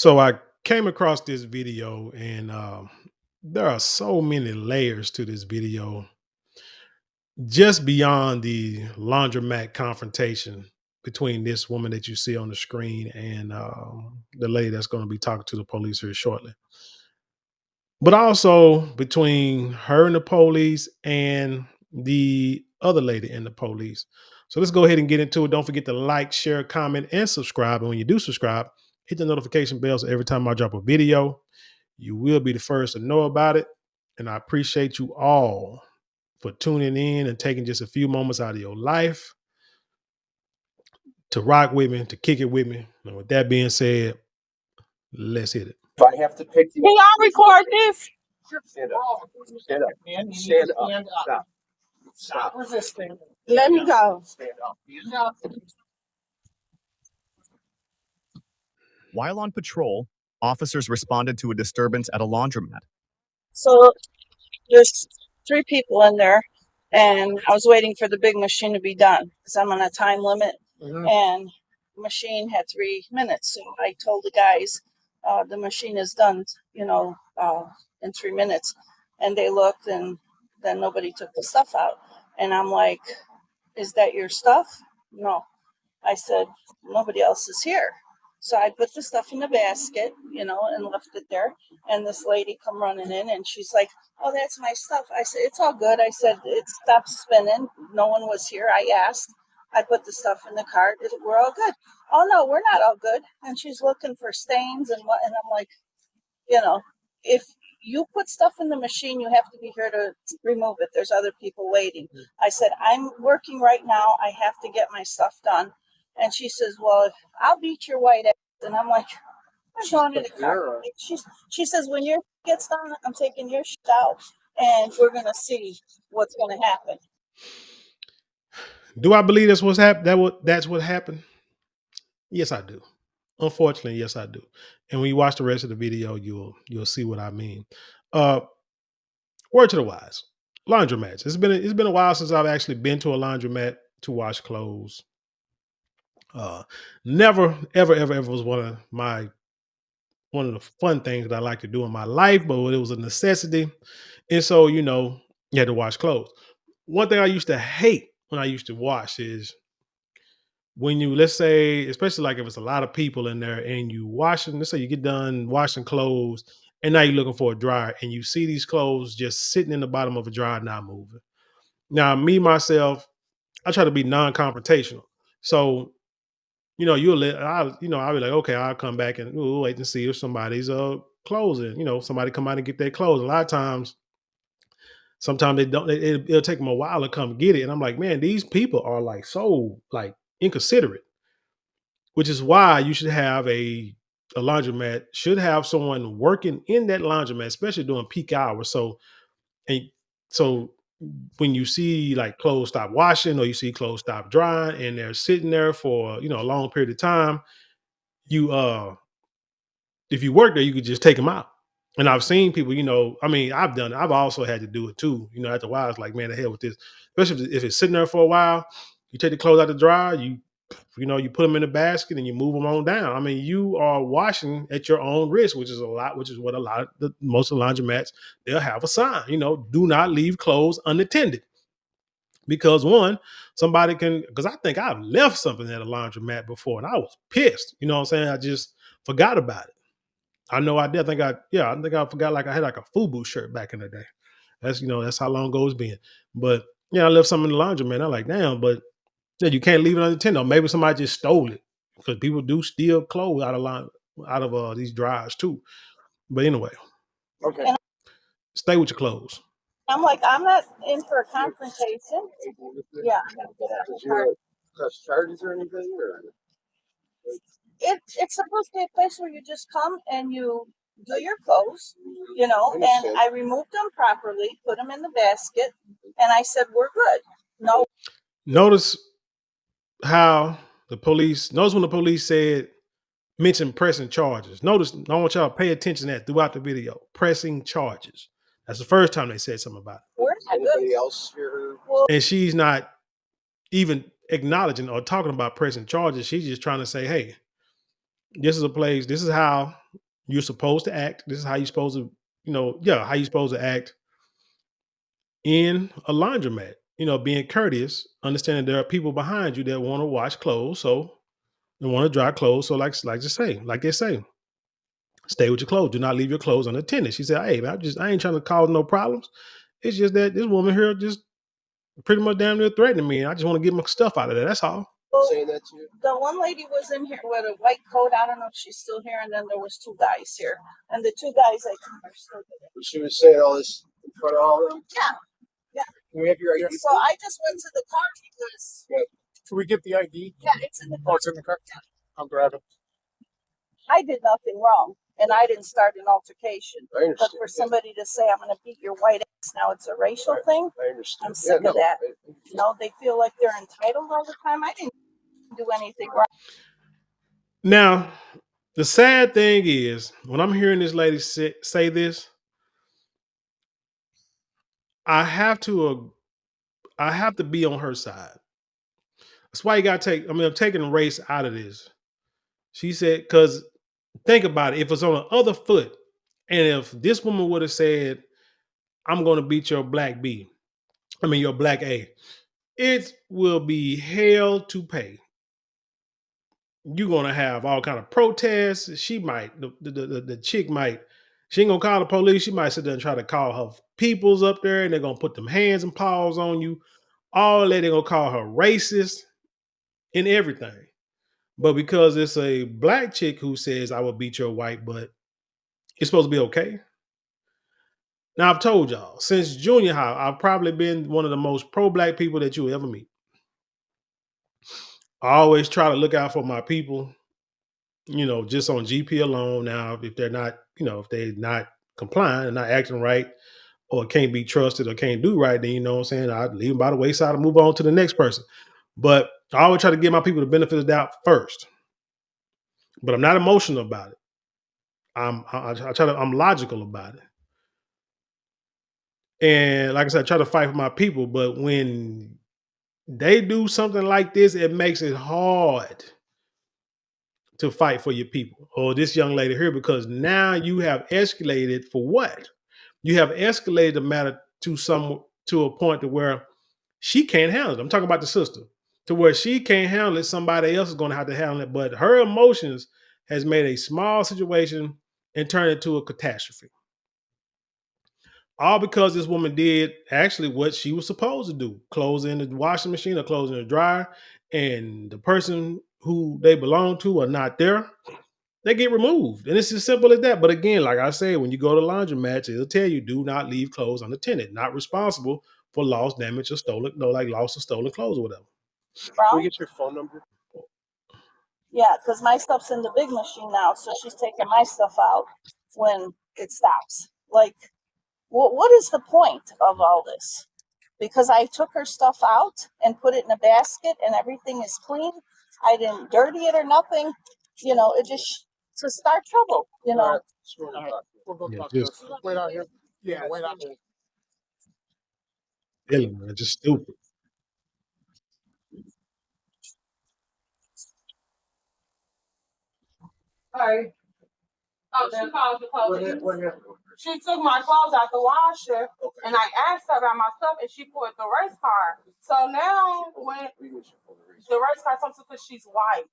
So I came across this video, and there are so many layers to this video, just beyond the laundromat confrontation between this woman that you see on the screen and the lady that's going to be talking to the police here shortly. But also between her and the police and the other lady and the police. So let's go ahead and get into it. Don't forget to like, share, comment, and subscribe. And when you do subscribe, hit the notification bell so every time I drop a video, you will be the first to know about it. And I appreciate you all for tuning in and taking just a few moments out of your life to rock with me, to kick it with me. And with that being said, let's hit it. If I have to pick you Can y'all record this? stand up. Stand up. Stand up. Stop. Stop. Resisting. Let me go. Stand up. While on patrol, officers responded to a disturbance at a laundromat. So there's 3 people in there, and I was waiting for the big machine to be done because I'm on a time limit, and the machine had 3 minutes. So I told the guys, the machine is done, in 3 minutes. And they looked, and then nobody took the stuff out. And I'm like, is that your stuff? No. I said, nobody else is here. So I put the stuff in the basket, and left it there. And this lady come running in, and she's like, oh, that's my stuff. I said, it's all good. I said, it stopped spinning. No one was here. I asked. I put the stuff in the cart. We're all good. Oh, no, we're not all good. And she's looking for stains and what. And I'm like, if you put stuff in the machine, you have to be here to remove it. There's other people waiting. I said, I'm working right now. I have to get my stuff done. And she says, well, I'll beat your white ass. And I'm like, I'm going in the car. She says, when your gets done, I'm taking your shit out, and we're going to see what's going to happen. Do I believe that's what's happened? That's what happened? Yes, I do. Unfortunately, yes, I do. And when you watch the rest of the video, you'll see what I mean. Word to the wise. Laundromats. It's been a while since I've actually been to a laundromat to wash clothes. Never, ever was one of the fun things that I like to do in my life, but it was a necessity. And so, you had to wash clothes. One thing I used to hate when I used to wash is when you, let's say, especially like if it's a lot of people in there and you washing, let's say you get done washing clothes and now you're looking for a dryer and you see these clothes just sitting in the bottom of a dryer, not moving. Now, me, myself, I try to be non-confrontational. So, I'll be like, okay, I'll come back and we'll wait and see if somebody's clothes in, somebody come out and get their clothes. A lot of times, sometimes they don't, it'll take them a while to come get it. And I'm like, man, these people are like so like inconsiderate, which is why you should have a laundromat should have someone working in that laundromat, especially during peak hours. And so when you see like clothes stop washing or you see clothes stop drying and they're sitting there for, a long period of time, you, if you work there, you could just take them out. And I've seen people, I've done it. I've also had to do it too. After a while, it's like, man, the hell with this. Especially if it's sitting there for a while, you take the clothes out to dry, you put them in a basket and you move them on down. I mean, you are washing at your own risk, which is what most of the laundromats, they'll have a sign, do not leave clothes unattended. Because one, because I think I've left something at a laundromat before and I was pissed. You know what I'm saying? I just forgot about it. I know I did. I think I forgot, like I had like a FUBU shirt back in the day. That's how long ago it's been. But I left something in the laundromat. I'm like, damn, but yeah, you can't leave it unattended. Or maybe somebody just stole it because people do steal clothes out of these dryers too. But anyway, Okay. stay with your clothes. I'm like, I'm not in for a confrontation. Yeah. Did you press charges or anything? Or? It's supposed to be a place where you just come and you do your clothes, and I removed them properly, put them in the basket, and I said, we're good. No. Notice how notice when the police mentioned pressing charges. Notice, I want y'all to pay attention to that throughout the video. Pressing charges. That's the first time they said something about it. Anybody else here? And she's not even acknowledging or talking about pressing charges. She's just trying to say, hey, this is a place, this is how you're supposed to act. This is how you're supposed to, how you're supposed to act in a laundromat. Being courteous, understanding there are people behind you that want to wash clothes, so they want to dry clothes. So, like they say, stay with your clothes. Do not leave your clothes unattended. She said, "Hey, man, I ain't trying to cause no problems. It's just that this woman here just pretty much damn near threatening me, and I just want to get my stuff out of there. That's all." Saying that to you? The one lady was in here with a white coat. I don't know if she's still here. And then there was two guys here, and the two guys I think are still there. She was saying all this in front of all of them. Yeah, yeah. Can we have your ID? So I just went to the car because. Yeah. Can we get the ID? Yeah, it's in the car. Oh, it's in the car. Yeah. I'll grab it. I did nothing wrong, and I didn't start an altercation. But for somebody to say I'm going to beat your white ass now, it's a racial thing. I understand. I'm sick of that. They feel like they're entitled all the time. I didn't do anything wrong. Now, the sad thing is, when I'm hearing this lady say this, I have to be on her side. That's why you got to I'm taking race out of this. She said, because think about it. If it's on the other foot, and if this woman would have said, "I'm going to beat your your black A," it will be hell to pay. You're going to have all kind of protests. She might, the chick might, she ain't going to call the police. She might sit there and try to call her peoples up there, and they're going to put them hands and paws on you. All that, they're going to call her racist and everything. But because it's a black chick who says, "I will beat your white butt," it's supposed to be okay. Now, I've told y'all, since junior high, I've probably been one of the most pro-black people that you'll ever meet. I always try to look out for my people, just on GP alone. Now, if they're not, if they're not complying and not acting right, or can't be trusted or can't do right, then, what I'm saying, I leave them by the wayside and move on to the next person. But I always try to give my people the benefit of the doubt first. But I'm not emotional about it. I'm logical about it. And like I said, I try to fight for my people. But when they do something like this, it makes it hard to fight for your people, or this young lady here, because now you have escalated for what? You have escalated the matter to a point to where she can't handle it. I'm talking about the sister, to where she can't handle it. Somebody else is going to have to handle it. But her emotions has made a small situation and turned it to a catastrophe. All because this woman did actually what she was supposed to do: close in the washing machine or close in the dryer, and the person who they belong to are not there, they get removed. And it's as simple as that. But again, like I said, when you go to laundromats, it'll tell you, do not leave clothes unattended, not responsible for lost, damage, or stolen, like lost or stolen clothes or whatever. Can we get your phone number? Yeah, because my stuff's in the big machine now, so she's taking my stuff out when it stops. Like, what is the point of all this? Because I took her stuff out and put it in a basket and everything is clean. I didn't dirty it or nothing. It just to start trouble, All right. We'll go Yeah, talk just to her. Wait out here. Yeah, wait out here. silly, man, just stupid. Hi. Oh, she called the police. She took my clothes out the washer, and I asked her about my stuff, and she pulled the race car. So now, when the race car comes because she's white,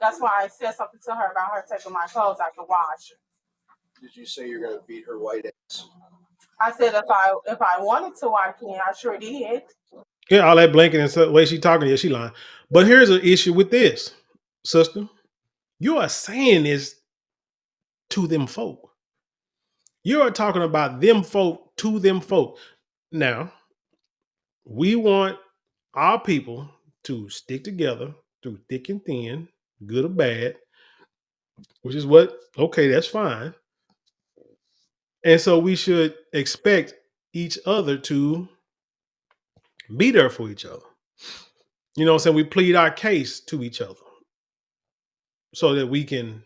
that's why I said something to her about her taking my clothes out the washer. Did you say you're going to beat her white ass? I said if I wanted to, I can. I sure did. Yeah, all that blanking and the way she talking, yeah, she lying. But here's an issue with this, sister. You are saying this to them folk. You are talking about them folk to them folk. Now, we want our people to stick together through thick and thin, good or bad, which is okay, that's fine. And so we should expect each other to be there for each other. You know what I'm saying? We plead our case to each other so that we can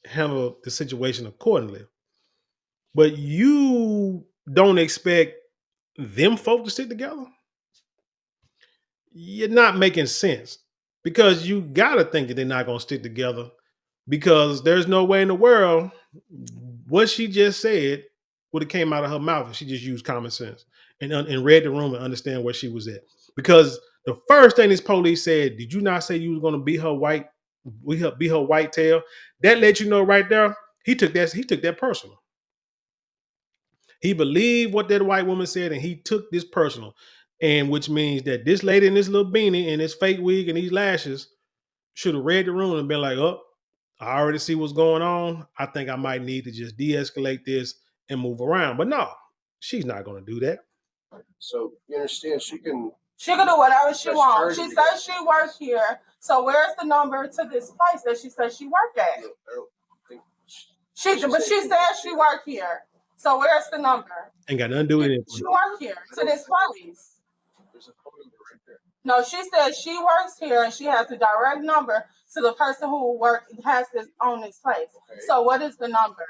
handle the situation accordingly. But you don't expect them folk to stick together? You're not making sense, because you got to think that they're not going to stick together, because there's no way in the world what she just said would have came out of her mouth if she just used common sense and read the room and understand where she was at. Because the first thing this police said, did you not say you was going to be her white, be her white tail? That let you know right there. He took that personal. He believed what that white woman said, and he took this personal. And which means that this lady in this little beanie and this fake wig and these lashes should have read the room and been like, oh, I already see what's going on. I think I might need to just de-escalate this and move around. But no, she's not going to do that. So you understand she can do whatever she press wants. charges She against says she works here. So where's the number to this place that she says she worked at? I don't think But she says she worked here. So where's the number? Ain't got nothing to do with it. She worked here to this place. there's a phone number right there. No, she says she works here and she has a direct number to the person who has this on this place. Okay. So what is the number?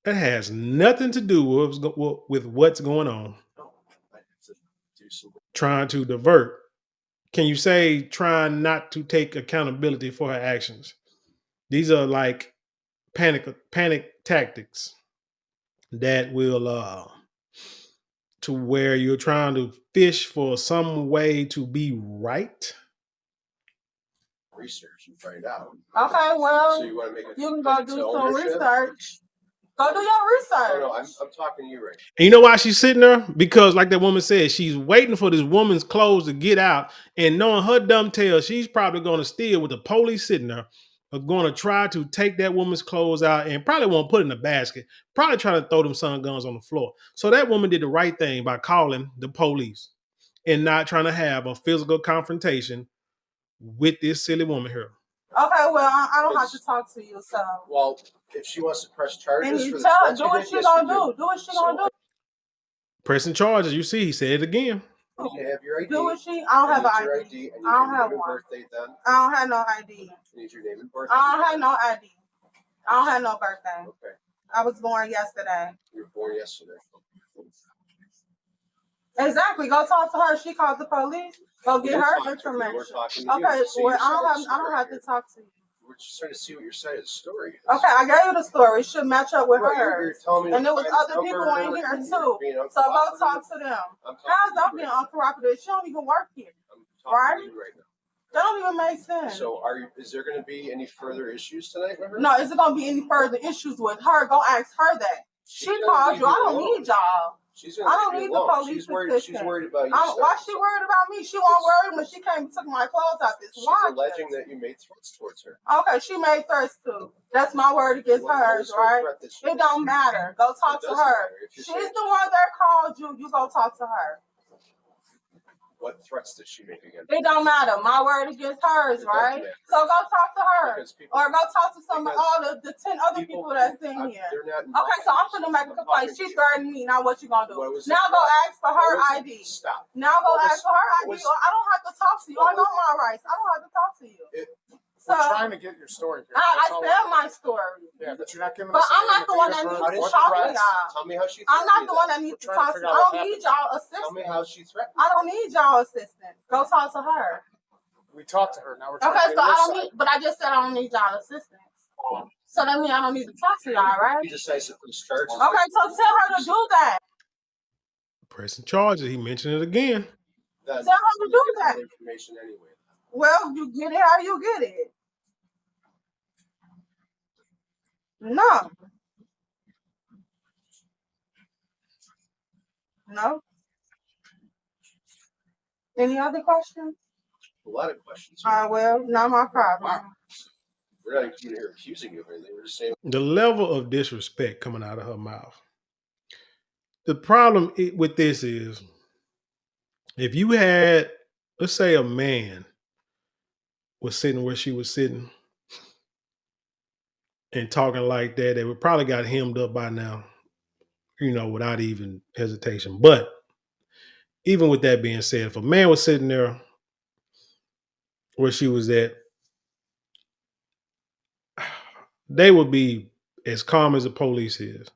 It has nothing to do with what's going on. I have to do some. Trying to divert. Can you say trying not to take accountability for her actions? These are like panic tactics that will to where you're trying to fish for some way to be right. Research and find out. Okay, well, So you want to make you can go do some ownership? research. Go do your research. No, I'm talking to you right now. And you know why she's sitting there? Because like that woman said, she's waiting for this woman's clothes to get out, and knowing her dumb tail, she's probably going to steal with the police sitting there, are going to try to take that woman's clothes out and probably won't put it in a basket, probably trying to throw them sun guns on the floor. So that woman did the right thing by calling the police and not trying to have a physical confrontation with this silly woman here. Okay, well, I don't have to talk to you, so. Well, if she wants to press charges, And for you the tell her, threats do you what did, she yes, gonna we do. Do what she gonna do. Pressing charges, you see, he said it again. You have your ID. Do what she. I don't have an your ID. ID. I don't have your one. birthday then. I don't have no ID. You need your name and birthday. I don't have no ID. I don't have no birthday. Okay. I was born yesterday. You were born yesterday. Exactly. Go talk to her. She called the police. Go get We're her talking to you. We're information. talking to you. Okay. See Well, your side of the I don't story have to here. talk to you. We're just trying to see what your side of the story is. Okay, I gave you the story. It should match up with Right, hers. you're telling me And there was to find other people number, in here and too. you're being So go uncooperative. talk to them. I'm talking How's to that you being right uncooperative? She don't even work here. now. I'm talking Right? to you right now. That don't even make sense. So is there going to be any further issues tonight with her? No, is it gonna be any further issues with her? Go ask her that. She She's called gonna you. I leave don't you alone. need y'all. She's I going don't to need leave the you alone. police She's worried assistant. about you. Why she worried about me? She won't worry when she came and took my clothes out this She's watch. alleging that you made threats towards her. Okay, she made threats too. That's my word against What hers, was her right? threat that she It made? don't matter. Go talk It to does her. matter. If you're She's saying- the one that called you. You go talk to her. What threats did she make against It don't matter. My word against hers, It does right? matter. So go talk to her. Because people- Or go talk to some of because all the 10 other people that's in here. They're not Okay, so I'm gonna make a complaint. She threatened me. Now what you gonna do? What was Now the go threat? ask for What her was- ID. Stop. Now go What was- ask for her ID. what was- Or I don't have to talk to you. what I know was- my rights. I don't have to talk to you. We're So trying to get your story here. I That's all tell my story. Yeah, but you're not giving But us I'm not any the one that of needs your to what talk to threats. y'all. Tell me how she I'm threatened not you the then. one that needs to We're trying to talk to figure you. out I what don't need happened. y'all Tell assistance. me how she threatened I don't need y'all assistance. Go talk to her. We talked to her. Now we're trying Okay, to so get I your don't side. need, but I just said I don't need y'all assistance. So that means I don't need to talk to y'all, right? you. He decides to put charges. Okay, so tell her to do that. Pressing charges, he mentioned it again. Then Tell her to you do get that. that information anyway. Well, you get it how you get it. No. No. Any other questions? A lot of questions. Well, not my problem. We're not coming here accusing you of anything. We're just saying The level of disrespect coming out of her mouth. The problem with this is if you had, let's say, a man was sitting where she was sitting and talking like that, they would probably got hemmed up by now, without even hesitation. But even with that being said, if a man was sitting there where she was at, they would be as calm as the police is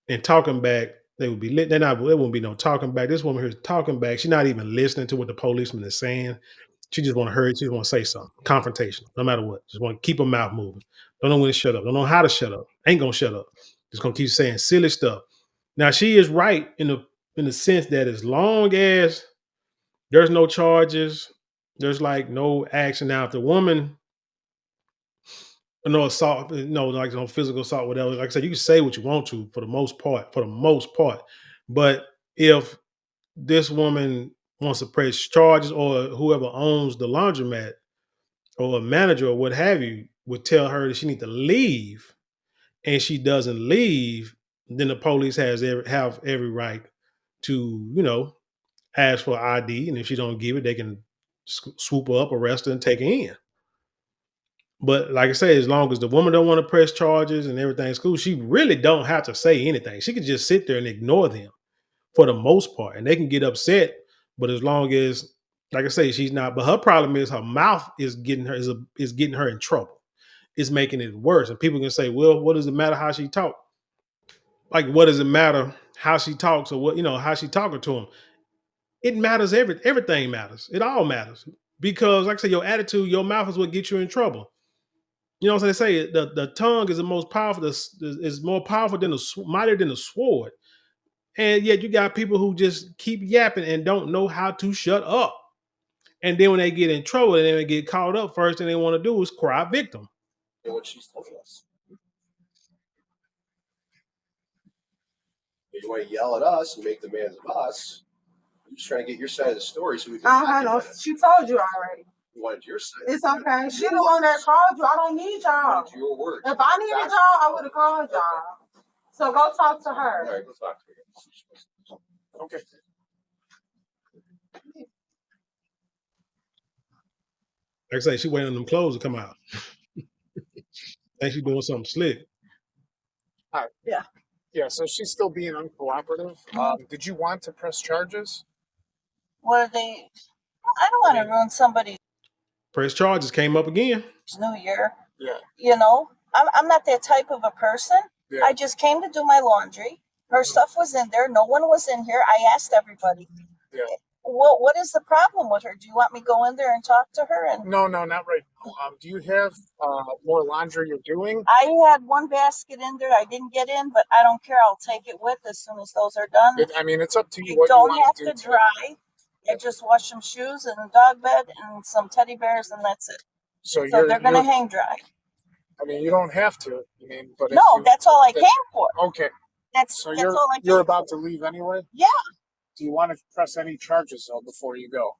and talking back. They would be lit. There wouldn't be no talking back. This woman here is talking back. She's not even listening to what the policeman is saying. She just want to hurry. She just want to say something. Confrontation, no matter what. Just want to keep her mouth moving. Don't know when to shut up. Don't know how to shut up. Ain't gonna shut up. Just gonna keep saying silly stuff. Now she is right in the sense that as long as there's no charges, there's like no action. Now if the woman, no assault, no like no physical assault, whatever. Like I said, you can say what you want to for the most part, But if this woman wants to press charges, or whoever owns the laundromat or a manager or what have you would tell her that she need to leave, and she doesn't leave, then the police have every right to, ask for ID, and if she don't give it, they can swoop her up, arrest her, and take her in. But like I say, as long as the woman don't want to press charges and everything's cool, she really don't have to say anything. She could just sit there and ignore them for the most part, and they can get upset. But as long as, like I say, she's not. But her problem is her mouth is getting her is getting her in trouble. It's making it worse. And people can say, "Well, what does it matter how she talk? Like, what does it matter how she talks, or what how she talking to him?" It matters. Everything matters. It all matters because, like I say, your attitude, your mouth is what gets you in trouble. You know what they say? The tongue is the most powerful. Is more powerful than mightier than the sword. And yet you got people who just keep yapping and don't know how to shut up. And then when they get in trouble and they get caught up, first thing they want to do is cry victim. And what she's told us. You want to yell at us and make demands of us. You're just trying to get your side of the story so we can. I know. She told you already. You wanted your side. It's okay. She the one that called you. I don't need y'all. Your word. If I needed y'all, I would have called y'all. So go talk to her. All right, go talk to her. Okay. Like I say, she waiting on them clothes to come out. Think she doing something slick. Yeah, so she's still being uncooperative. Did you want to press charges? What are they? I don't want to ruin somebody's Press charges came up again. new year. Yeah. I'm not that type of a person. Yeah. I just came to do my laundry. Her stuff was in there. No one was in here. I asked everybody. Yeah. What is the problem with her? Do you want me to go in there and talk to her? And No, not right now. Do you have more laundry you're doing? I had one basket in there. I didn't get in, but I don't care. I'll take it with as soon as those are done. It's up to you. You What don't you have want to do dry. I just wash some shoes and a dog bed and some teddy bears, and that's it. So They're going to hang dry. you don't have to. But No, that's all I came for. Okay. That's So all I came you're for. about to leave anyway? Yeah. Do you want to press any charges though before you go?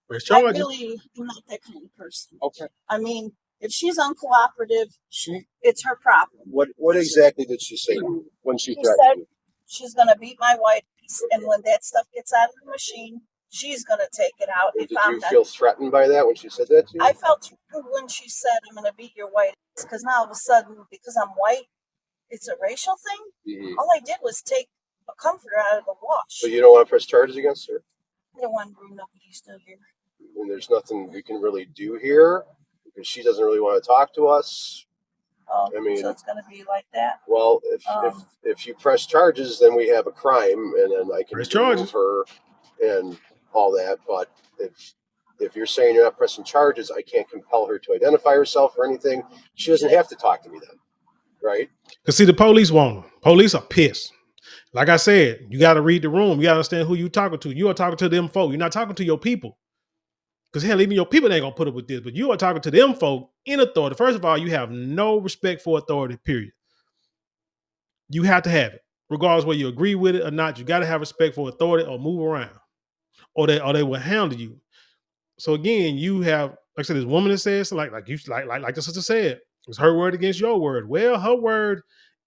Press I charges. really am not that kind of person. Okay. I mean, if she's uncooperative, She it's her problem. What exactly did she say when she She threatened said you? she's going to beat my wife, and when that stuff gets out of the machine, she's going to take it out. Did you feel threatened by that when she said that to you? I felt threatened when she said, I'm going to beat your white ass, because now all of a sudden, because I'm white, it's a racial thing. Mhm. All I did was take a comforter out of the wash. So you don't want to press charges against her? I don't want to bring nobody still here. And there's nothing we can really do here because she doesn't really want to talk to us. I mean, so it's going to be like that. Well, if you press charges, then we have a crime, and then I can Press remove charges. her and all that. But if you're saying you're not pressing charges, I can't compel her to identify herself or anything. She doesn't have to talk to me then, right? Because see, the police won't. Police are pissed. Like I said, you got to read the room. You got to understand who you talking to. You are talking to them folk. You're not talking to your people. Because hell, even your people ain't gonna put up with this. But you are talking to them folk in authority. First of all, you have no respect for authority. Period. You have to have it, regardless whether you agree with it or not. You got to have respect for authority, or move around, or they will handle you. So again, you have, like I said, this woman that says like the sister said, it's her word against your word. Well, her word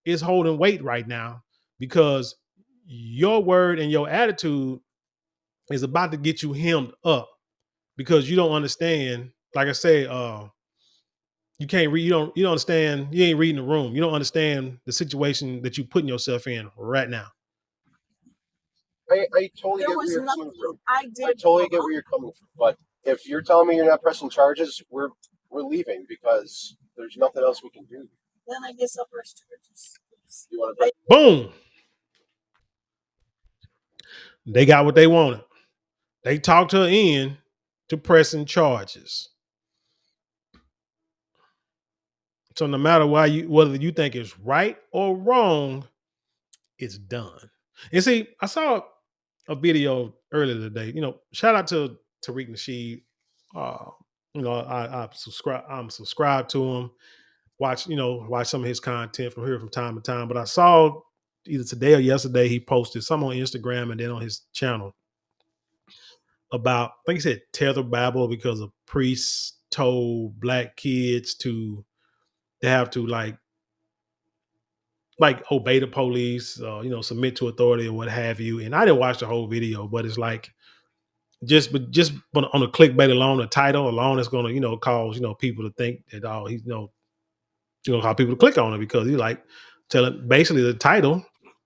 is holding weight right now because your word and your attitude is about to get you hemmed up because you don't understand. Like I say, you can't read. You don't understand. You ain't reading the room. You don't understand the situation that you're putting yourself in right now. I totally There get where was you're coming nothing from. I did. I totally get where you're coming from. But if you're telling me you're not pressing charges, we're leaving because there's nothing else we can do. Then I guess I'll press charges. You want to press? Boom. They got what they wanted. They talked her in to pressing charges. So no matter whether you think it's right or wrong, it's done. And see, I saw a video earlier today. Shout out to Tariq Nasheed. Uh, I'm subscribed to him. Watch some of his content from here from time to time. But I saw either today or yesterday he posted some on Instagram and then on his channel about, I think he said Tether Babel, because of priests told black kids to they have to obey the police, submit to authority or what have you. And I didn't watch the whole video, but it's like just on the clickbait alone, the title alone is going to cause people to think that he's cause people to click on it, because he's like telling basically the title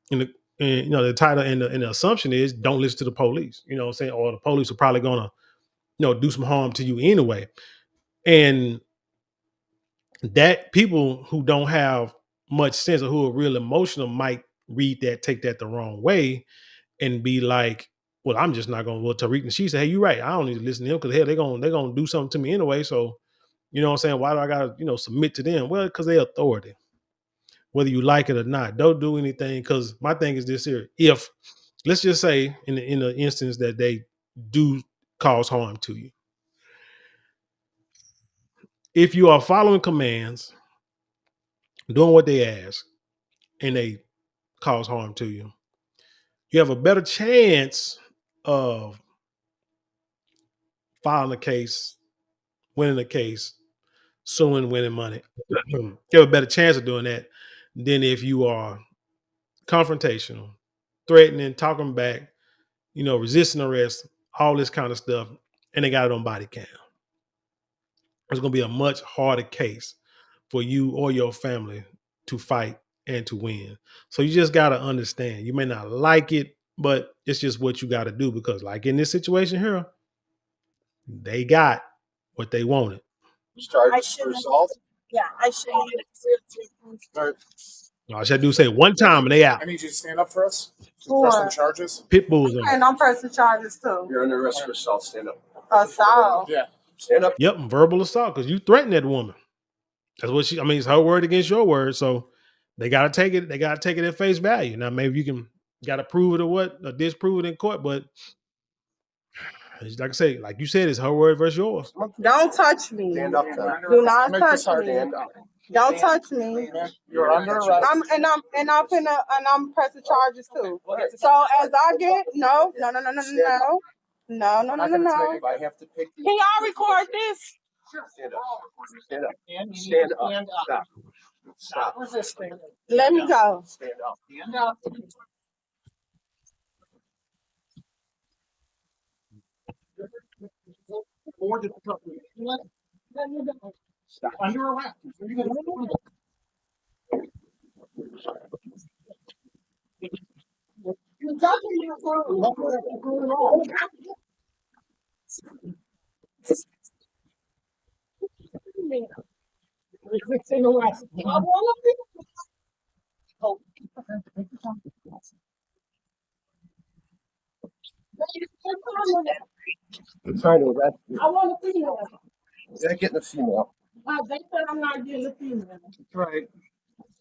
and the title and the assumption is don't listen to the police. You know what I'm saying? Or the police are probably going to do some harm to you anyway. And that people who don't have much sense or who are real emotional might read that, take that the wrong way, and be like, well, I'm just not going to. Well, Tariq and she said, hey, you're right. I don't need to listen to him, because hell, they're gonna do something to me anyway. So, you know what I'm saying? Why do I gotta, submit to them? Well, because they're authority, whether you like it or not. Don't do anything. Because my thing is this here. If, let's just say in the instance that they do cause harm to you, if you are following commands, doing what they ask, and they cause harm to you, you have a better chance of filing a case, winning a case, suing, winning money. You have a better chance of doing that than if you are confrontational, threatening, talking back, resisting arrest, all this kind of stuff, and they got it on body cam. It's going to be a much harder case for you or your family to fight and to win. So you just got to understand. You may not like it, but it's just what you got to do, because like in this situation here, they got what they wanted. Charges for assault. Yeah, I should have. All I should do is say one time and they out. I need you to stand up for us. Sure. Pressing charges. Pit bulls on. And I'm pressing charges too. You're under arrest for assault. Stand up. Assault. Yeah. Stand up. Yep, verbal assault, because you threatened that woman. That's what it's her word against your word. So they gotta take it, at face value. Now maybe you gotta prove it or disprove it in court, but like I say, like you said, it's her word versus yours. Don't touch me. Stand up. Do not Make touch this hard. me. Stand up. Don't touch me. You're under arrest. I'm pressing charges too. So as I get no. Stand up. If I have to pick you. Can y'all record this? Stand up. Stand up. Stand up. Stop. Stop. Let me go. Stand up. Stand up. Stop. Under arrest. I'm trying to arrest you. I want to female. You're not getting a female. They said I'm not getting a female. That's right.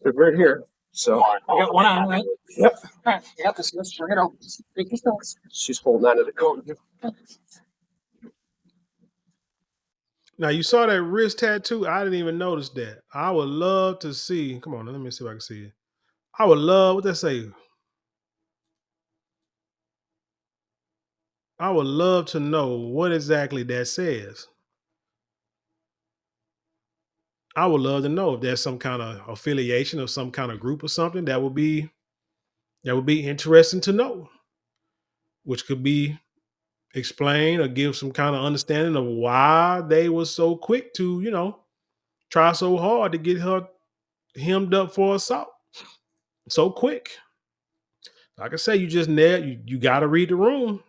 They're right here. So I got one on, right? Yep. I got this. Let's bring it out. She's holding on to the coat. Now you saw that wrist tattoo. I didn't even notice that. I would love to see. Come on, let me see if I can see it. I would love what they say. I would love to know what exactly that says. I would love to know if there's some kind of affiliation of some kind of group or something. That would be interesting to know, which could be explain or give some kind of understanding of why they were so quick to, try so hard to get her hemmed up for assault. So quick. Like I say, you just you got to read the room.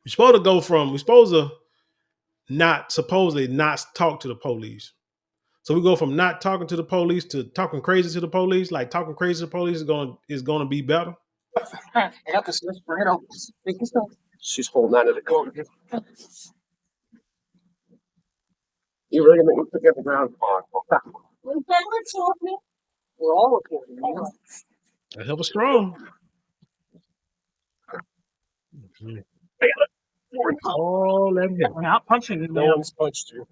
We're supposed to supposedly not talk to the police. So we go from not talking to the police to talking crazy to the police. Like talking crazy to the police is going to be better. I got this. Let's bring it out. She's holding on to the coat. You ready to make me pick up the ground? We're all reporting. That help us strong. All that help. We're not punching you. No one's punched you.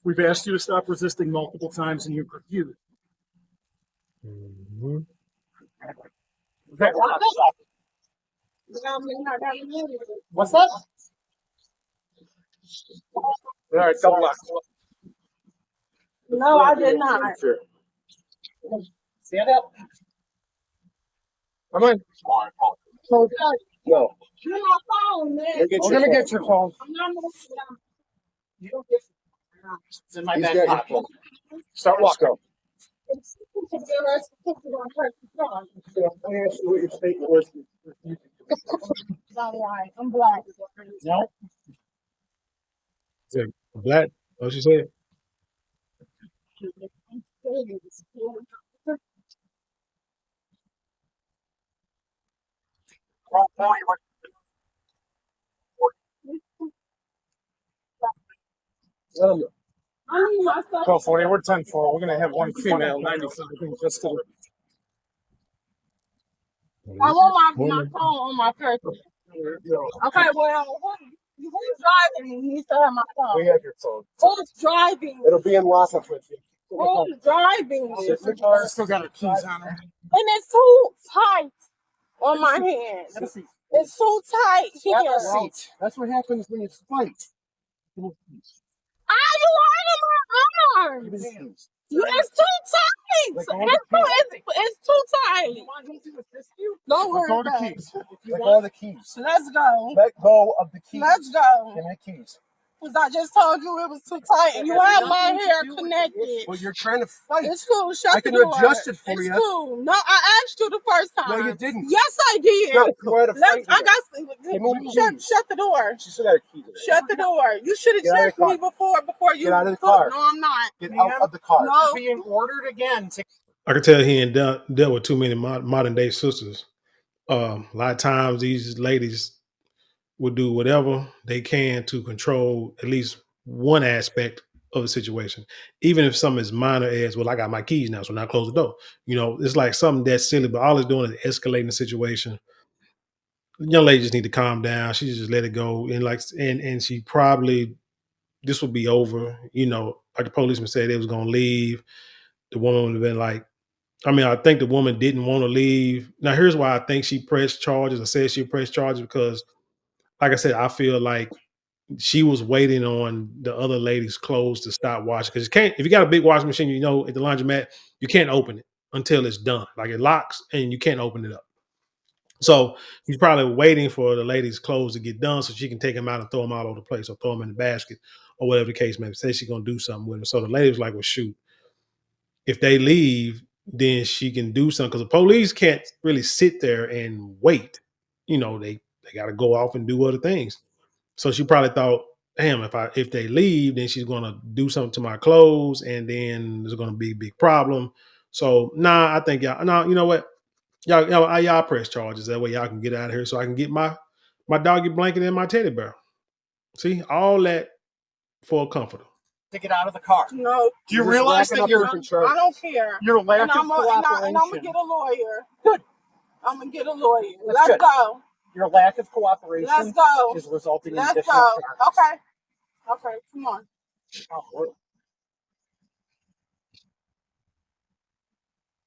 We've asked you to stop resisting multiple times and you've refused. Mhm. What's that? All right, double left. No, I did not. Stand up. Come on. No. You're my phone, man. Go get We're your gonna phone. get your phone. I'm not gonna You don't get it's in my He's back got your pocket. phone. Start Let's walking. go. Let me ask you what your statement was. I'm white. I'm black. No. Yeah, black. What she said? I need my stuff. 1240. We're 10-4. We're gonna have one female 97 just to I want my phone on my person. Okay, well, who's driving needs to have my phone. We have your phone. Who's driving? It'll be in lockup with you. Who's driving? Sit in the car. still got our keys on her. And it's too tight on my hands. It's too tight here. Have a seat. That's what happens when you fight. Ah, you are in my arms. It's too tight. It's too tight. Don't Let go worry of the about it. keys. Let go of the keys. Let's go. Let go of the keys. Let's go. Give me the keys. Because I just told you it was too tight. And you have my hair connected. Well, you're trying to fight. It's cool. Shut I the can door. adjust it for It's you. cool. No, I asked you the first time. No, you didn't. Yes, I did. No, you wanted to fight. I got. Give me the keys. Shut the door. She still got a key to it. Shut the door. You should have Get out of checked the me before you. Get out of the car. No, I'm not. Get out of the car. No. Being ordered again to I can tell he ain't dealt with too many modern day sisters. A lot of times these ladies will do whatever they can to control at least one aspect of the situation, even if something as minor as, well, I got my keys now, so now close the door. You know, it's like something that's silly, but all it's doing is escalating the situation. The young lady just need to calm down. She just let it go, and and she probably, this will be over. You know, like the policeman said, they was gonna leave. The woman would have been like, I mean, I think the woman didn't want to leave. Now, here's why I think she pressed charges. I said she pressed charges because, like I said, I feel like she was waiting on the other lady's clothes to stop washing. Because you can't, if you got a big washing machine, you know, at the laundromat, you can't open it until it's done. Like it locks and you can't open it up. So he's probably waiting for the lady's clothes to get done so she can take them out and throw them all over the place or throw them in the basket or whatever the case may be. Say she's going to do something with them. So the lady was like, well, shoot, if they leave, then she can do something because the police can't really sit there and wait. You know, they got to go off and do other things. So she probably thought, damn, if they leave, then she's gonna do something to my clothes, and then there's gonna be a big problem. So I think y'all, no, you know what, y'all press charges that way y'all can get out of here, so I can get my doggy blanket and my teddy bear. See, all that for a comforter. get out of the car. No. Do you realize that you're I don't care. your lack And of I'm cooperation? gonna get a lawyer. Good. I'm gonna get a lawyer. That's Let's good. go. Your lack of cooperation Let's go. is resulting in Let's additional go. charges. Okay. Okay. Come on.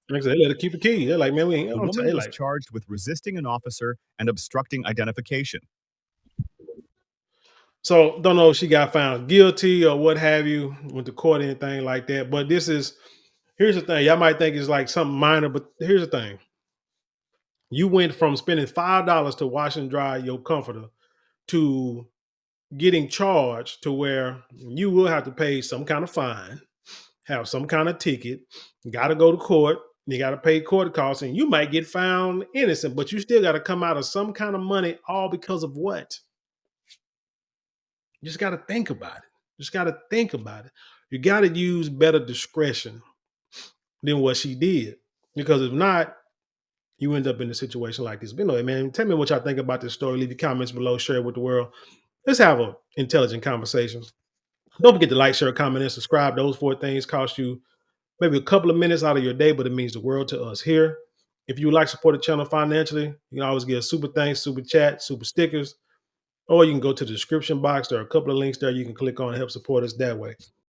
Like I said, they let her keep the key. They're like, man, we ain't. The woman was charged with resisting an officer and obstructing identification. So don't know if she got found guilty or what have you, went to court or anything like that. But here's the thing. Y'all might think it's like something minor, but here's the thing. You went from spending $5 to wash and dry your comforter to getting charged to where you will have to pay some kind of fine, have some kind of ticket, got to go to court, you got to pay court costs, and you might get found innocent, but you still got to come out of some kind of money, all because of what? You just got to think about it. Just got to think about it. You got to use better discretion than what she did, because if not, you end up in a situation like this. But anyway, man, tell me what y'all think about this story. Leave your comments below, share it with the world. Let's have an intelligent conversation. Don't forget to like, share, comment, and subscribe. Those 4 things cost you maybe a couple of minutes out of your day, but it means the world to us here. If you would like to support the channel financially, you can always get a super thanks, super chat, super stickers, or you can go to the description box. There are a couple of links there you can click on and help support us that way.